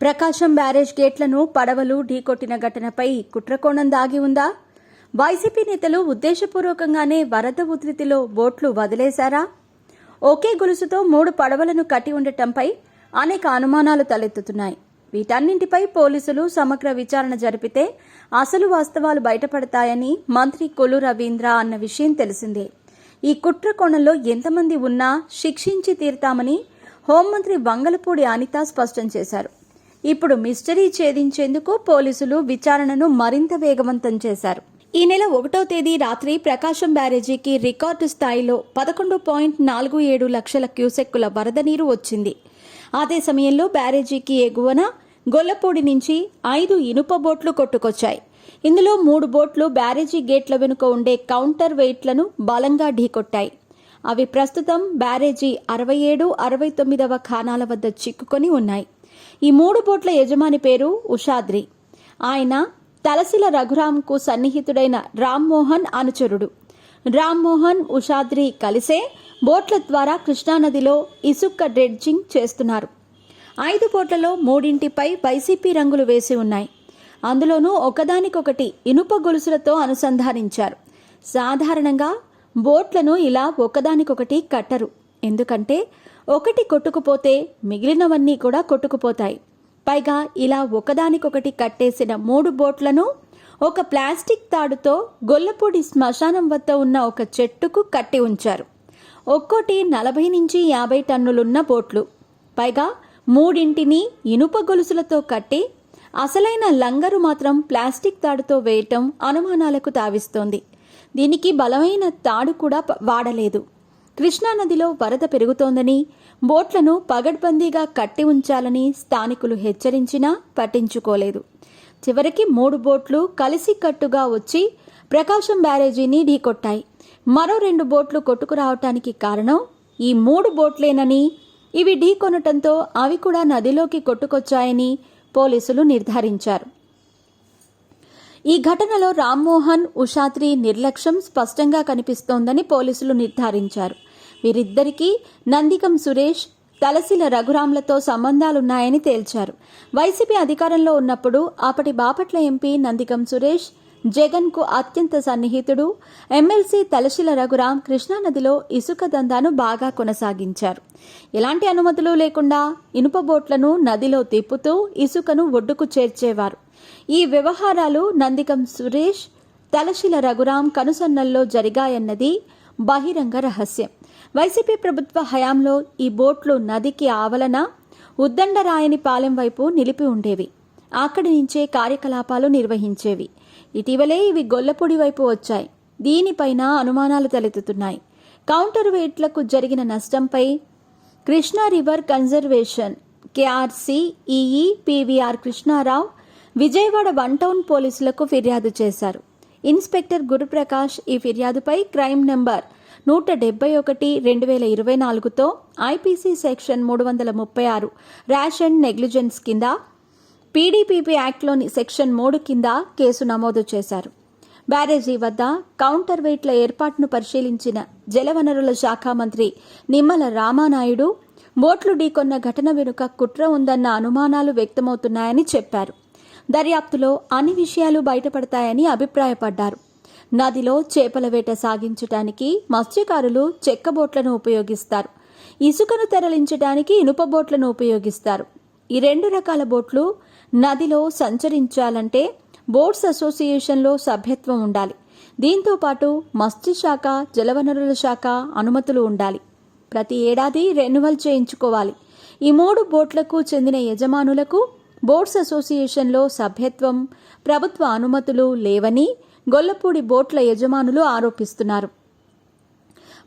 ప్రకాశం barrage గేట్లను పడవలు ఢీకొట్టిన ఘటనపై కుట్రకోణం దాగి ఉందా? వైసీపీ నేతలు ఉద్దేశపూర్వకంగానే వరద ఉధృతిలో బోట్లు వదిలేశారా? ఒకే గొలుసుతో 3 పడవలను కట్టి ఉండటంపై అనేక అనుమానాలు తలెత్తుతున్నాయి. వీటన్నింటిపై పోలీసులు సమగ్ర విచారణ జరిపితే అసలు వాస్తవాలు బయటపడతాయని మంత్రి కొల్లు రవీంద్ర అన్న విషయం తెలిసిందే. ఈ కుట్రకోణంలో ఎంతమంది ఉన్నా శిక్షించి తీరుతామని హోంమంత్రి వంగలపూడి అనిత స్పష్టం చేశారు. ఇప్పుడు మిస్టరీ ఛేదించేందుకు పోలీసులు విచారణను మరింత వేగవంతం చేశారు. ఈ నెల 1వ తేదీ రాత్రి ప్రకాశం బ్యారేజీకి రికార్డు స్థాయిలో 11.47 లక్షల క్యూసెక్కుల వరద నీరు వచ్చింది. అదే సమయంలో బ్యారేజీకి ఎగువన గొల్లపూడి నుంచి 5 ఇనుప బోట్లు కొట్టుకొచ్చాయి. ఇందులో 3 బోట్లు బ్యారేజీ గేట్ల వెనుక ఉండే కౌంటర్ వెయిట్లను బలంగా ఢీకొట్టాయి. అవి ప్రస్తుతం బ్యారేజీ 67, 69వ ఖానాల వద్ద చిక్కుకొని ఉన్నాయి. ఈ 3 బోట్ల యజమాని పేరు ఉషాద్రి. ఆయన తలసిల రఘురాంకు సన్నిహితుడైన రామ్మోహన్ అనుచరుడు. రామ్మోహన్, ఉషాద్రి కలిసే బోట్ల ద్వారా కృష్ణానదిలో ఇసుక డ్రెడ్జింగ్ చేస్తున్నారు. 5 బోట్లలో 3ంటిపై వైసీపీ రంగులు వేసి ఉన్నాయి. అందులోనూ ఒకదానికొకటి ఇనుప గొలుసులతో అనుసంధానించారు. సాధారణంగా బోట్లను ఇలా ఒకదానికొకటి కట్టరు. ఎందుకంటే ఒకటి కొట్టుకుపోతే మిగిలినవన్నీ కూడా కొట్టుకుపోతాయి. పైగా ఇలా ఒకదానికొకటి కట్టేసిన 3 బోట్లను ఒక ప్లాస్టిక్ తాడుతో గొల్లపూడి శ్మశానం వద్ద ఉన్న ఒక చెట్టుకు కట్టి ఉంచారు. ఒక్కోటి 40 నుంచి 50 టన్నులున్న బోట్లు. పైగా 3ంటిని ఇనుప గొలుసులతో కట్టి అసలైన లంగరు మాత్రం ప్లాస్టిక్ తాడుతో వేయటం అనుమానాలకు తావిస్తోంది. దీనికి బలమైన తాడు కూడా వాడలేదు. కృష్ణానదిలో వరద పెరుగుతోందని, బోట్లను పగడ్బందీగా కట్టి ఉంచాలని స్థానికులు హెచ్చరించినా పట్టించుకోలేదు. చివరికి 3 బోట్లు కలిసికట్టుగా వచ్చి ప్రకాశం బ్యారేజీని ఢీకొట్టాయి. మరో 2 బోట్లు కొట్టుకురావటానికి కారణం ఈ 3 బోట్లేనని, ఇవి ఢీకొనటంతో అవి కూడా నదిలోకి కొట్టుకొచ్చాయని పోలీసులు నిర్ధారించారు. ఈ ఘటనలో రామ్మోహన్, ఉషాద్రి నిర్లక్ష్యం స్పష్టంగా కనిపిస్తోందని పోలీసులు నిర్ధారించారు. వీరిద్దరికీ నందిగం సురేష్, తలసిల రఘురాంలతో సంబంధాలున్నాయని తేల్చారు. వైసీపీ అధికారంలో ఉన్నప్పుడు అప్పటి బాపట్ల ఎంపీ నందిగం సురేష్ జగన్కు అత్యంత సన్నిహితుడు. ఎమ్మెల్సీ తలసిల రఘురాం కృష్ణానదిలో ఇసుక దందాను బాగా కొనసాగించారు. ఎలాంటి అనుమతులు లేకుండా ఇనుప బోట్లను నదిలో తిప్పుతూ ఇసుకను ఒడ్డుకు చేర్చేవారు. ఈ వ్యవహారాలు నందిగం సురేష్, తలసిల రఘురాం కనుసన్నల్లో జరిగాయన్నది బహిరంగ రహస్యం. వైసీపీ ప్రభుత్వ హయాంలో ఈ బోట్లు నదికి ఆవలన ఉద్దండరాయనిపాలెం వైపు నిలిపి ఉండేవి. అక్కడి నుంచే కార్యకలాపాలు నిర్వహించేవి. ఇటీవలే ఇవి గొల్లపూడి వైపు వచ్చాయి. దీనిపైన అనుమానాలు తలెత్తుతున్నాయి. కౌంటర్ వెయిట్లకు జరిగిన నష్టంపై Krishna river conservation KRC EE PVR Krishnarao Vijayawada 1 town పోలీసులకు ఫిర్యాదు చేశారు. ఇన్స్పెక్టర్ గురుప్రకాష్ ఈ ఫిర్యాదుపై క్రైమ్ నెంబర్ 171/2024తో IPC section 336 rash and negligence కింద, పీడీపీపీ యాక్ట్లోని సెక్షన్ 3 కింద కేసు నమోదు చేశారు. బ్యారేజీ వద్ద కౌంటర్ వెయిట్ల ఏర్పాటును పరిశీలించిన జలవనరుల శాఖ మంత్రి నిమ్మల రామానాయుడు బోట్లు ఢీకొన్న ఘటన వెనుక కుట్ర ఉందన్న అనుమానాలు వ్యక్తమవుతున్నాయని చెప్పారు. దర్యాప్తులో అన్ని విషయాలు బయటపడతాయని అభిప్రాయపడ్డారు. నదిలో చేపల వేట సాగించడానికి మత్స్యకారులు చెక్క బోట్లను ఉపయోగిస్తారు. ఇసుకను తరలించడానికి ఇనుప బోట్లను ఉపయోగిస్తారు. ఈ 2 రకాల బోట్లు నదిలో సంచరించాలంటే బోట్స్ అసోసియేషన్లో సభ్యత్వం ఉండాలి. దీంతో పాటు మత్స్యశాఖ, జలవనరుల శాఖ అనుమతులు ఉండాలి. ప్రతి ఏడాది రెన్యువల్ చేయించుకోవాలి. ఈ 3 బోట్లకు చెందిన యజమానులకు బోట్స్ అసోసియేషన్లో సభ్యత్వం, ప్రభుత్వ అనుమతులు లేవని గొల్లపూడి బోట్ల యజమానులు ఆరోపిస్తున్నారు.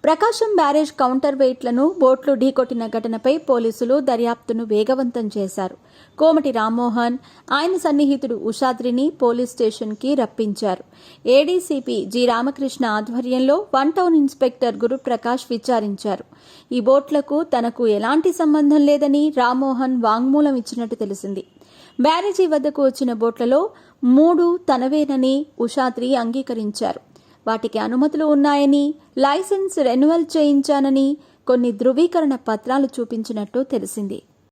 ప్రకాశం బ్యారేజ్ కౌంటర్ వెయిట్లను బోట్లు ఢీకొట్టిన ఘటనపై పోలీసులు దర్యాప్తును వేగవంతం చేశారు. కోమటి రామ్మోహన్, ఆయన సన్నిహితుడు ఉషాద్రిని పోలీస్ స్టేషన్కి రప్పించారు. ఏడీసీపీ జి రామకృష్ణ ఆధ్వర్యంలో 1 టౌన్ ఇన్స్పెక్టర్ గురుప్రకాష్ విచారించారు. ఈ బోట్లకు తనకు ఎలాంటి సంబంధం లేదని రామ్మోహన్ వాంగ్మూలం ఇచ్చినట్టు తెలిసింది. బ్యారేజీ వద్దకు వచ్చిన బోట్లలో 3 తనవేనని ఉషాద్రి అంగీకరించారు. వాటికి అనుమతులు ఉన్నాయని, లైసెన్స్ రెన్యువల్ చేయించానని, కొన్ని ధృవీకరణ పత్రాలు చూపించినట్టు తెలిసింది.